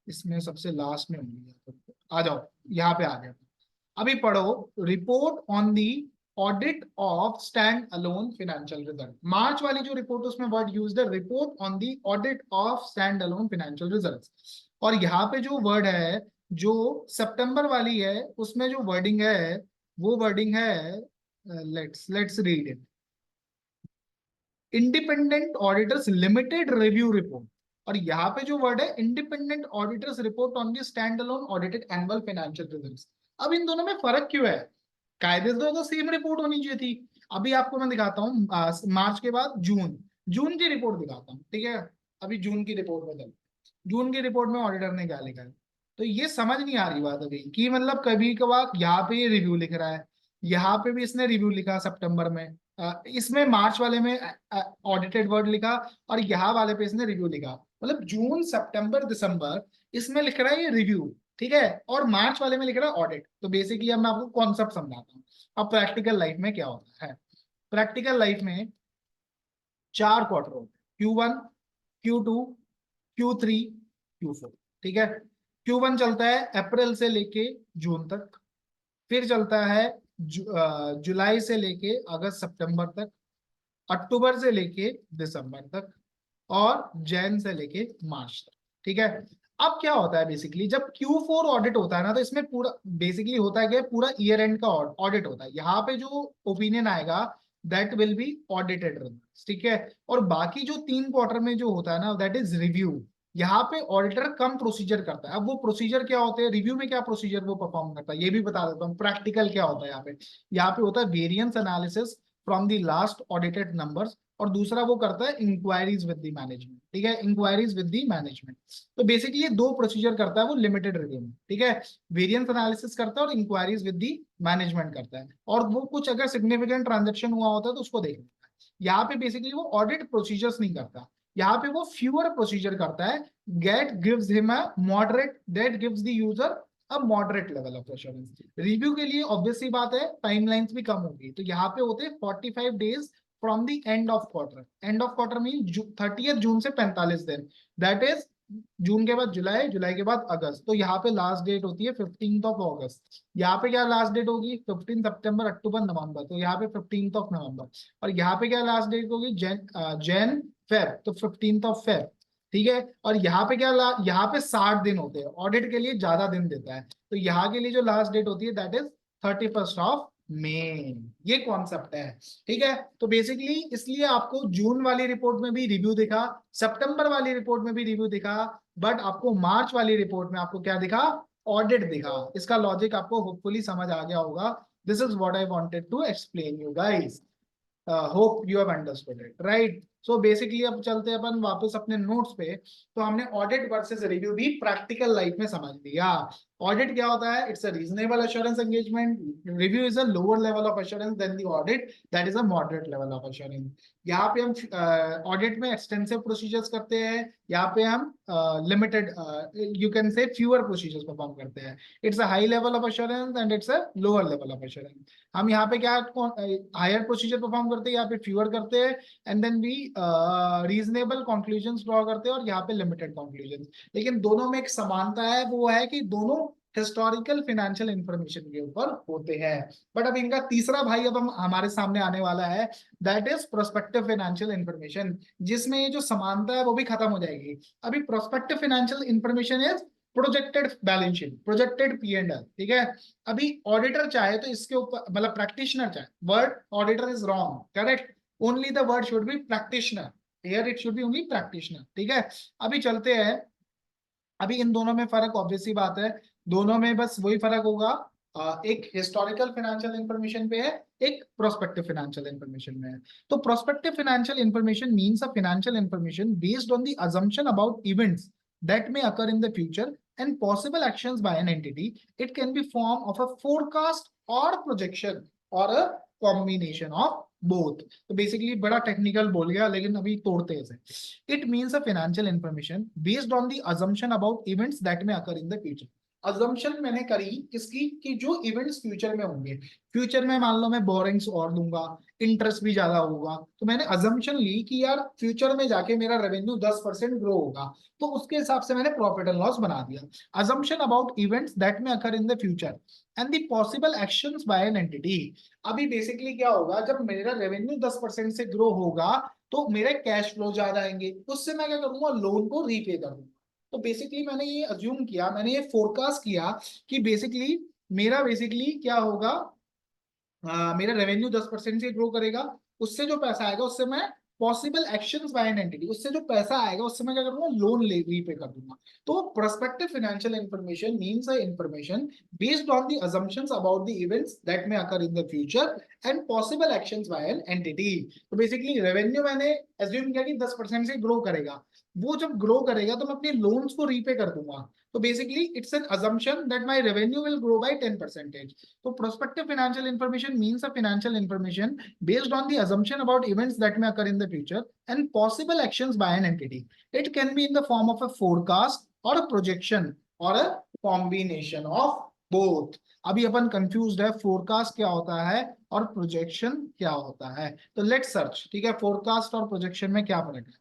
इसमें सबसे लास्ट में होंगे, आ जाओ, यहाँ पे आ गया। अभी पढ़ो, report on the audit of stand alone financial result. March वाली जो रिपोर्ट, उसमें वर्ड यूज्ड है report on the audit of stand alone financial results. और यहाँ पे जो वर्ड है, जो सितंबर वाली है, उसमें जो वर्डिंग है, वो वर्डिंग है, let's read it, independent auditors limited review report. और यहाँ पे जो वर्ड है, independent auditors report on the stand alone audited annual financial results. अब इन दोनों में फर्क क्यों है? कायदे से तो सेम रिपोर्ट होनी चाहिए थी। अभी आपको मैं दिखाता हूँ मार्च के बाद जून, जून की रिपोर्ट दिखाता हूँ, ठीक है। अभी जून की रिपोर्ट में चल, जून की रिपोर्ट में ऑडिटर ने क्या लिखा है, तो ये समझ नहीं आ रही बात अभी कि मतलब कभी कभार यहाँ पे ये रिव्यू लिख रहा है, यहाँ पे भी इसने रिव्यू लिखा सितंबर में, इसमें मार्च वाले में ऑडिटेड वर्ड लिखा, और यहाँ वाले पे इसने रिव्यू लिखा। मतलब जून सितंबर दिसंबर इसमें लिख रहा है ये रिव्यू, ठीक है, और मार्च वाले में लिख रहा है ऑडिट। तो बेसिकली अब मैं आपको कॉन्सेप्ट समझाता हूँ। अब प्रैक्टिकल लाइफ में क्या होता है, प्रैक्टिकल लाइफ में 4 क्वार्टर होते हैं, Q1, Q2, Q3, Q4, ठीक है। Q1 चलता है अप्रैल से लेके जून तक, फिर चलता है जुलाई से लेके अगस्त सितंबर तक, अक्टूबर से लेके दिसंबर तक, और जैन से लेके मार्च तक, ठीक है। अब क्या होता है बेसिकली, जब Q4 ऑडिट होता है ना, तो इसमें पूरा बेसिकली होता है कि पूरा ईयर एंड का ऑडिट होता है। यहाँ पे जो ओपिनियन आएगा that will B audited results, ठीक है। और बाकी जो 3 क्वार्टर में जो होता है ना, दैट इज रिव्यू। यहाँ पे ऑडिटर कम प्रोसीजर करता है। अब वो प्रोसीजर क्या होते हैं, रिव्यू में क्या प्रोसीजर वो परफॉर्म करता है, ये भी बता देता हूँ। प्रैक्टिकल क्या होता है यहाँ पे होता है variance analysis from the last audited numbers, और दूसरा वो करता है इंक्वायरीज विद द मैनेजमेंट, ठीक है, इंक्वायरीज विद द मैनेजमेंट। तो बेसिकली ये 2 प्रोसीजर करता है वो लिमिटेड रिव्यू में, ठीक है। वेरिएंस एनालिसिस करता है और इंक्वायरीज विद द मैनेजमेंट करता है, और वो कुछ अगर सिग्निफिकेंट ट्रांजेक्शन हुआ होता है तो उसको देख लेता है। यहाँ पे बेसिकली वो ऑडिट प्रोसीजर्स नहीं करता, यहाँ पे वो फ्यूअर प्रोसीजर करता है। Get gives him a moderate, that gives the user a moderate level of assurance. Review के लिए ऑब्वियस सी बात है टाइमलाइंस भी कम होगी, तो यहाँ पे होते हैं 45 days from the end of quarter. End of quarter mean 30 जून से 45 दिन, दैट इज जून के बाद जुलाई, जुलाई के बाद अगस्त। तो यहाँ पे लास्ट डेट होती है 15th ऑफ अगस्त। यहाँ पे क्या लास्ट डेट होगी, 15 सितंबर, अक्टूबर, नवंबर, तो यहाँ पे 15th ऑफ नवंबर। और यहाँ पे क्या लास्ट डेट होगी, जैन फेब, तो 15th ऑफ फेब, ठीक है। और यहाँ पे क्या यहाँ पे 60 दिन होते हैं, ऑडिट के लिए ज्यादा दिन देता है, तो यहाँ के लिए जो लास्ट डेट होती है that is 31st of May. ये कॉन्सेप्ट है, ठीक है। तो बेसिकली इसलिए आपको जून वाली रिपोर्ट में भी रिव्यू दिखा, सितंबर वाली रिपोर्ट में भी रिव्यू दिखा, बट आपको मार्च वाली रिपोर्ट में आपको क्या दिखा, ऑडिट दिखा। इसका लॉजिक आपको होपफुली समझ आ गया होगा। This is what I wanted to explain you guys, hope you have understood it, right. So basically अब चलते हैं अपन वापस अपने नोट्स पे। तो हमने ऑडिट वर्सेस रिव्यू भी प्रैक्टिकल लाइफ में समझ लिया। ऑडिट क्या होता है? It's a reasonable assurance engagement. Review is a lower level of assurance than the audit, that is a moderate level of assurance. यहाँ पे हम ऑडिट में एक्सटेंसिव प्रोसीजर्स करते हैं, यहाँ पे हम लिमिटेड, यू कैन से फ्यूअर प्रोसीजर्स परफॉर्म करते हैं। It's a high level of assurance and it's a lower level of assurance. हम यहाँ पे क्या हायर प्रोसीजर परफॉर्म करते हैं, यहाँ पे फ्यूअर करते हैं, and then we reasonable conclusions draw करते हैं, और यहाँ पे लिमिटेड कंक्लूजन्स। लेकिन दोनों में एक समानता है, वो है कि दोनों हिस्टोरिकल फाइनेंशियल इंफॉर्मेशन के ऊपर होते हैं। बट अब इनका तीसरा भाई अब हम हमारे सामने आने वाला है, that is prospective financial information, जिसमें ये जो समानता है वो भी खत्म हो जाएगी। अभी prospective financial information is projected balance sheet, projected P and L, ठीक है। अभी ऑडिटर चाहे तो इसके ऊपर, मतलब प्रैक्टिशनर चाहे, word auditor is wrong, correct, only the word should be practitioner, here it should be only practitioner, ठीक है। अभी चलते हैं, अभी इन दोनों में फर्क ऑब्वियस सी बात है, दोनों में बस वही फर्क होगा, एक हिस्टोरिकल फाइनेंशियल इंफॉर्मेशन पे है, एक प्रोस्पेक्टिव फाइनेंशियल इंफॉर्मेशन में है। तो prospective financial information means a financial information based on the assumption about events that may occur in the future and possible actions by an entity. It can be form of a forecast or projection or a combination of both. तो basically बड़ा technical बोल गया, लेकिन अभी तोड़ते हैं इसे। It means a financial information based on the assumption about events that may occur in the future. Assumption मैंने करी किसकी, कि जो इवेंट्स फ्यूचर में होंगे, फ्यूचर में मान लो मैं बोरिंग्स और दूंगा, इंटरेस्ट भी ज्यादा होगा, तो मैंने अजम्पशन ली कि यार फ्यूचर में जाके मेरा रेवेन्यू 10% ग्रो होगा, तो उसके हिसाब से मैंने प्रॉफिट एंड लॉस बना दिया। Assumption about events that may occur in the future and the possible actions by an entity. अभी बेसिकली क्या होगा, जब मेरा रेवेन्यू 10% से ग्रो होगा तो मेरे कैश फ्लो ज्यादा आएंगे, उससे मैं क्या करूंगा, लोन को रीपे कर दूंगा। तो बेसिकली मैंने ये अज्यूम किया, मैंने ये फोरकास्ट किया कि बेसिकली मेरा बेसिकली क्या होगा, मेरा रेवेन्यू 10% से ग्रो करेगा, उससे जो पैसा आएगा उससे मैं possible actions by an entity, उससे जो पैसा आएगा उससे मैं क्या करूंगा, लोन ले रीपे कर दूंगा। तो prospective financial information means a information based on the assumptions about the events that may occur in the future and possible actions by an entity. तो बेसिकली रेवेन्यू मैंने एज्यूम किया कि 10% से ग्रो करेगा, वो जब ग्रो करेगा तो मैं अपने लोन्स को रीपे कर दूंगा। तो basically it's an assumption that my revenue will grow by 10%. So prospective financial information means a financial information based on the assumption about events that may occur in the future and possible actions by an entity. It can be in the form of a forecast or a projection or a combination of both. अभी अपन confused है, forecast क्या होता है और projection क्या होता है। तो लेट्स सर्च, ठीक है, फोरकास्ट और प्रोजेक्शन में क्या फर्क है।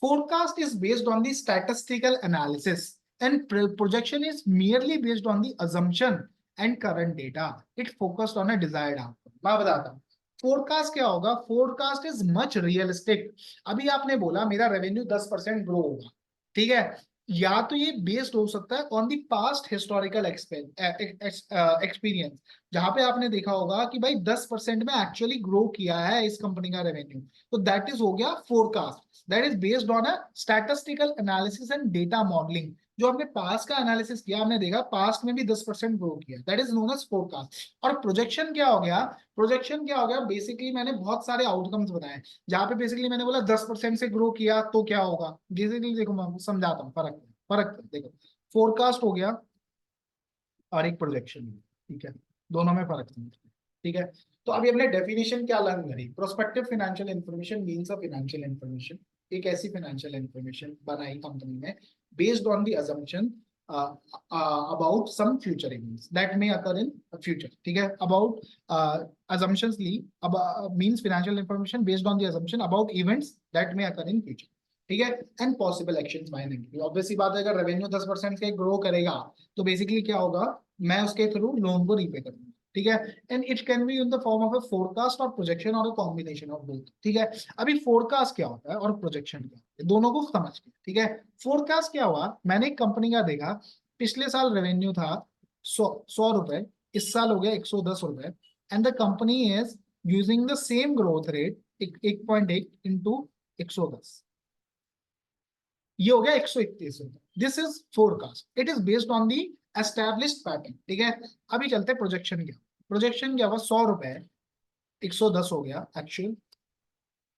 Forecast is based on the statistical analysis and projection is merely based on the assumption and current data. It focused on a desired outcome. मैं बताता हूँ फोरकास्ट क्या होगा। Forecast is much realistic. अभी आपने बोला मेरा रेवेन्यू 10% ग्रो होगा, ठीक है, या तो ये बेस्ड हो सकता है on the past historical experience, जहां पे आपने देखा होगा कि भाई 10% में एक्चुअली ग्रो किया है इस कंपनी का रेवेन्यू, तो दैट इज हो गया forecast, that is based on a statistical analysis and data modelling. जो हमने पास्ट का एनालिसिस किया, हमने देखा पास्ट में भी 10% ग्रो किया, that is known as forecast. और प्रोजेक्शन क्या हो गया, प्रोजेक्शन क्या हो गया, बेसिकली मैंने बहुत सारे आउटकम्स बनाए, जहां पे बेसिकली मैंने बोला 10% से ग्रो किया तो क्या होगा। बेसिकली देखो मैं समझाता हूँ फर्क, फर्क देखो, फोरकास्ट हो गया और एक प्रोजेक्शन, ठीक है, दोनों में फर्क है, ठीक है। तो अभी हमने डेफिनेशन क्या लर्न करी, prospective financial information means a financial information, एक ऐसी फाइनेंशियल इंफॉर्मेशन बनाई कंपनी ने based on the assumption about some future events that may occur in future, ठीक है, about assumptions Lee means financial information based on the assumption about events that may occur in future, ठीक है, and possible actions by an entity. Obviously बात है, अगर revenue 10% के grow करेगा तो बेसिकली क्या होगा, मैं उसके थ्रू लोन को रीपे करूंगा, ठीक है। And it can be in the form of a forecast और प्रोजेक्शन और अ कॉम्बिनेशन ऑफ बोथ, ठीक है। अभी फोरकास्ट क्या होता है और प्रोजेक्शन क्या होता है, दोनों को समझ के, ठीक है। फोरकास्ट क्या हुआ, मैंने एक कंपनी का देखा, पिछले साल रेवेन्यू था 100 रुपए, इस साल हो गया 110 रुपए, and the company is using the same growth rate 1.1 into 110, ये हो गया 131 रुपए। This is forecast, it is based on the established pattern, ठीक है। अभी चलते प्रोजेक्शन क्या, प्रोजेक्शन क्या हुआ, 100 रुपए 110 हो गया एक्चुअल।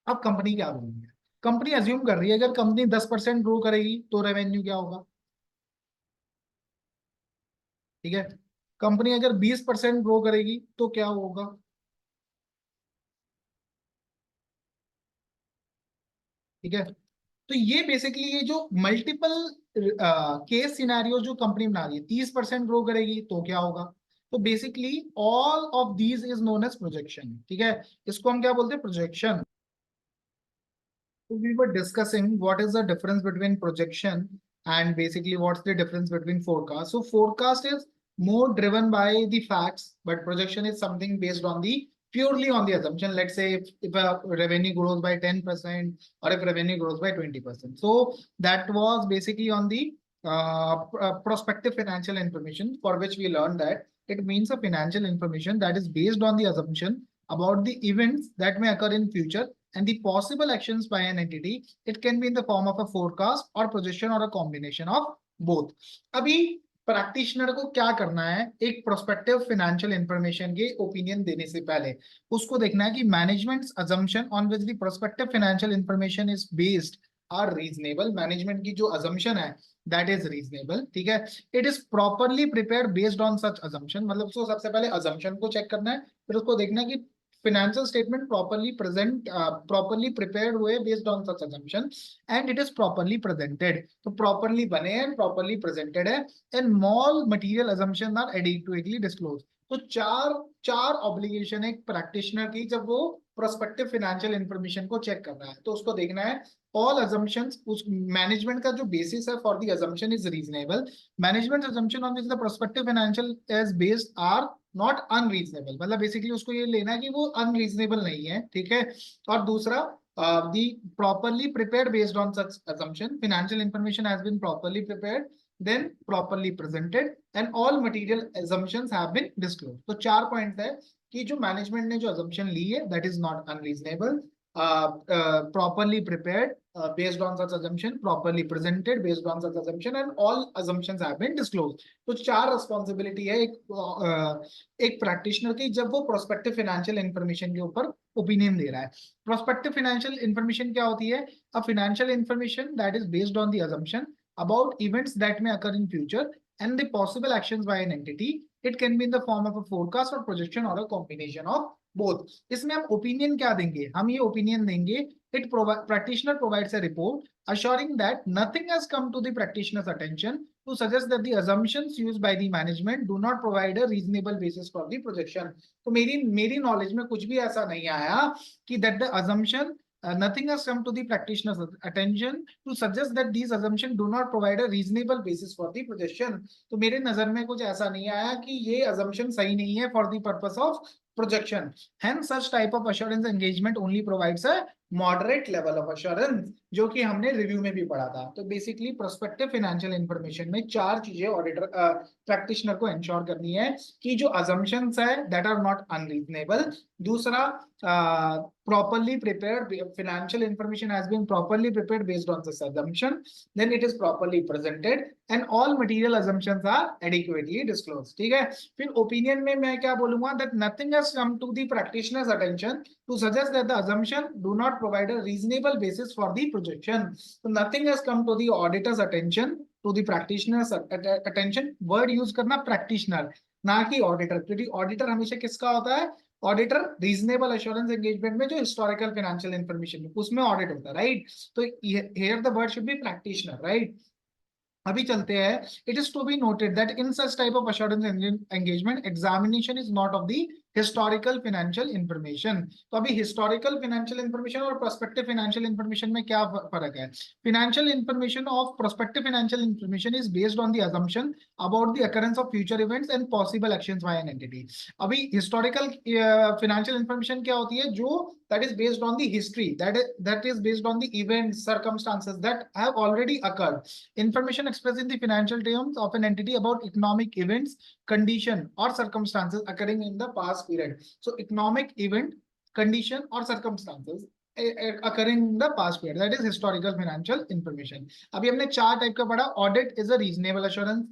अब कंपनी क्या बोलेंगे, कंपनी अज्यूम कर रही है अगर कंपनी 10% ग्रो करेगी तो रेवेन्यू क्या होगा, ठीक है। कंपनी अगर 20% ग्रो करेगी तो क्या होगा, ठीक है। तो ये बेसिकली ये जो मल्टीपल केस सिनेरियो जो कंपनी बना रही है, 30% ग्रो करेगी तो क्या होगा, तो basically all of these is known as projection, ठीक है। इसको हम क्या बोलते हैं, projection. We were discussing what is the difference between projection and basically what's the difference between forecast. So forecast is more driven by the facts, but projection is something based on the purely on the assumption. Let's say if a revenue grows by 10% or if revenue grows by 20%. So that was basically on the prospective financial information, for which we learned that it means a financial information that is based on the assumption about the events that may occur in future and the possible actions by an entity. It can be in the form of a forecast or projection or a combination of both. अभी practitioner को क्या करना है, एक prospective financial information के opinion देने से पहले उसको देखना है कि management assumption on which the prospective financial information is based are reasonable. Management की जो अजम्पशन है दैट इज रीजनेबल, ठीक है। It is properly prepare based on such assumption, मतलब उसको सबसे पहले अजम्पशन को चेक करना है, फिर उसको देखना है कि financial statement properly properly prepared हुए based on such assumption and it is properly presented, तो properly बने हैं, properly presented है, and all material assumptions are adequately disclosed। तो चार चार ऑब्लिगेशन है एक प्रैक्टिशनर की जब वो प्रोस्पेक्टिव फाइनेंशियल इंफॉर्मेशन को चेक कर रहा है, तो उसको देखना है ऑल अजम्पशंस, उस मैनेजमेंट का जो बेसिस है for the assumption is reasonable, management assumption on which the prospective financial is based are not unreasonable, मतलब बेसिकली उसको ये लेना है कि वो अनरीजनेबल नहीं है, ठीक है। और दूसरा the properly prepared based on such assumption, financial information has been properly prepared, then properly presented and all material assumptions have been disclosed। तो चार पॉइंट है कि जो मैनेजमेंट ने जो assumption ली है that is not unreasonable, properly prepared based on such assumption, properly presented based on such assumption and all assumptions have been disclosed। तो चार रिस्पॉन्सिबिलिटी है एक प्रैक्टिशनर की जब वो प्रोस्पेक्टिव फाइनेंशियल इंफॉर्मेशन के ऊपर ओपिनियन दे रहा है। प्रोस्पेक्टिव फाइनेंशियल इंफॉर्मेशन क्या होती है, a financial information that is based on the assumption about events that may occur in future and the possible actions by an entity। It can be in the form of a forecast or projection or a combination of both। इसमें हम opinion क्या देंगे, हम ये opinion देंगे it practitioner provides a report assuring that nothing has come to the practitioner's attention to suggest that the assumptions used by the management do not provide a reasonable basis for the projection। तो मेरी knowledge में कुछ भी ऐसा नहीं आया कि that the assumption nothing has come to the practitioner's attention to suggest that these assumptions do not provide a reasonable basis for the projection। तो मेरे नजर में कुछ ऐसा नहीं आया कि ये assumption सही नहीं है for the purpose of projection। Hence such type of assurance engagement only provides a moderate level of assurance, जो कि हमने रिव्यू में भी पढ़ा था। तो बेसिकली प्रोस्पेक्टिव फाइनेंशियल इंफॉर्मेशन में चार चीजें ऑडिटर प्रैक्टिशनर को इंश्योर करनी है कि जो assumptions है दैट आर नॉट अनरीजनेबल, दूसरा properly prepared financial information has been properly prepared based on this assumption, then it is properly presented and all material assumptions are adequately disclosed, ठीक है। फिर ओपिनियन में मैं क्या बोलूंगा, that nothing has come to the practitioner's attention to suggest that the assumption do not provide a reasonable basis for the projection। so nothing has come to the auditor's attention to the practitioner's attention, word use करना practitioner ना कि auditor, क्योंकि auditor हमेशा किसका होता है, auditor reasonable assurance engagement में जो हिस्टोरिकल फाइनेंशियल इंफॉर्मेशन उसमें ऑडिट होता है, राइट। तो here the word should be practitioner, right. अभी चलते हैं, it is to be noted that in such type of assurance engagement examination is not of the historical financial information. तो अभी historical financial information और prospective financial information में क्या फर्क है, financial information of prospective financial information is based on the assumption about the occurrence of future events and possible actions by an entity। अभी historical financial information क्या होती है, जो that is based on the history, that is based on the events, circumstances that have already occurred, information expressed in the financial terms of an entity about economic events, condition or circumstances occurring in the past period। so economic event, condition or circumstances occurring in the past period, that is historical financial information। अभी हमने चार type का पढ़ा, audit is a reasonable assurance,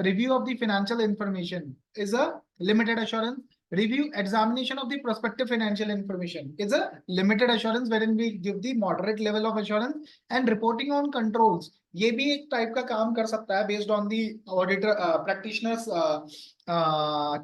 review of the financial information is a limited assurance, Review examination of the prospective financial information is a limited assurance wherein we give the moderate level of assurance and reporting on controls. ये भी एक type का काम कर सकता है based on the auditor practitioners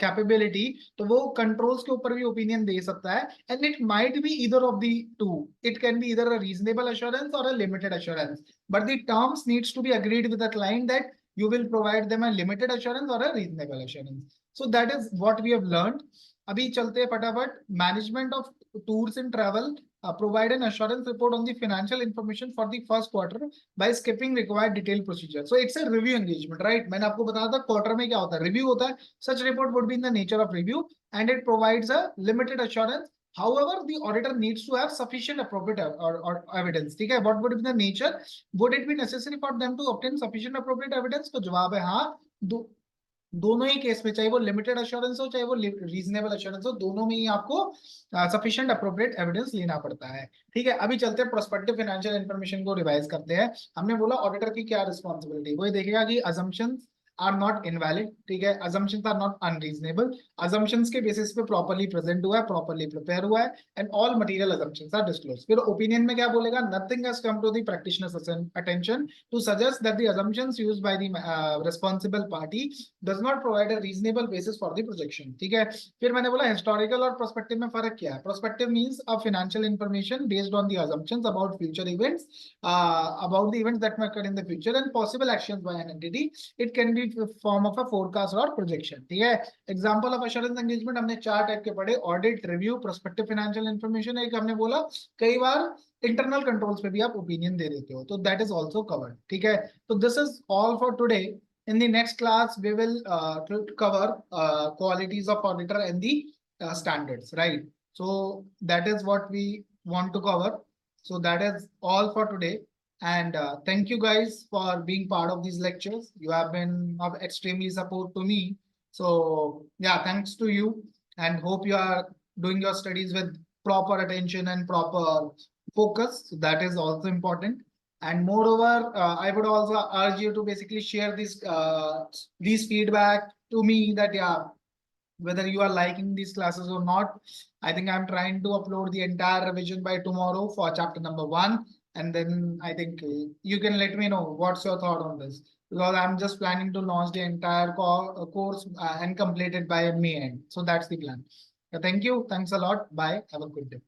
capability, तो वो कंट्रोल्स के ऊपर भी ओपिनियन दे सकता है and it might be either of the two. It can be either a reasonable assurance or a limited assurance, but the terms needs to be agreed with the client that you will provide them a limited assurance or a reasonable assurance. So that is what we have learned. अभी चलते हैं फटाफट. Management of tours and travel provide an assurance report on the financial information for the first quarter by skipping required detailed procedure. So it's a review engagement, right? मैंने आपको बताया था quarter में क्या होता है, रिव्यू होता है. Such report would be in the nature of review and it provides a limited assurance. However, the auditor needs to have sufficient appropriate or evidence. ठीक है, what would be the nature? Would it be necessary for them to obtain sufficient appropriate evidence? तो जवाब है हाँ. दोनों ही case में, चाहे वो लिमिटेड अश्योरेंस हो चाहे वो रीजनेबल अश्योरेंस हो, दोनों में ही आपको सफिशिएंट अप्रोप्रिएट एविडेंस लेना पड़ता है. ठीक है, अभी चलते हैं प्रोस्पेक्टिव फाइनेंशियल इंफॉर्मेशन को रिवाइज करते हैं. हमने बोला ऑडिटर की क्या रिस्पॉन्सिबिलिटी, वो देखेगा कि assumptions are not invalid. ठीक है, assumptions are not unreasonable. assumptions के बेसिस पे प्रॉपर्ली प्रेजेंट हुआ है, प्रॉपर्ली प्रिपेयर हुआ है and all material assumptions are disclosed. फिर ओपिनियन में क्या बोलेगा, nothing has come to the practitioner's attention to suggest that the assumptions used by the responsible party does not provide a reasonable basis for the projection. ठीक है, फिर मैंने बोला historical और प्रोस्पेक्टिव में फर्क क्या है. Prospective means a financial information based on the assumptions about future events, about the events that may occur in the future and possible actions by an entity. It can be form of a forecast और projection. ठीक है, example of assurance engagement हमने 4 type के पढ़े, audit, review, prospective financial information. एक हमने बोला कई बार इंटरनल कंट्रोल्स पे भी आप ओपिनियन दे देते हो, तो दैट इज आल्सो कवर्ड. ठीक है, तो this is all for today. In the next class, we will cover qualities of auditor and the standards, right? So that is what we want to cover. So that is all for today. And thank you guys for being part of these lectures. You have been of extremely support to me. So yeah, thanks to you and hope you are doing your studies with proper attention and proper focus. So that is also important. And moreover, I would also urge you to basically share these feedback to me that yeah, whether you are liking these classes or not. I think I'm trying to upload the entire revision by tomorrow for chapter number 1. And then I think you can let me know what's your thought on this, because I'm just planning to launch the entire course and complete it by May end. So that's the plan. Thank you. Thanks a lot. Bye. Have a good day.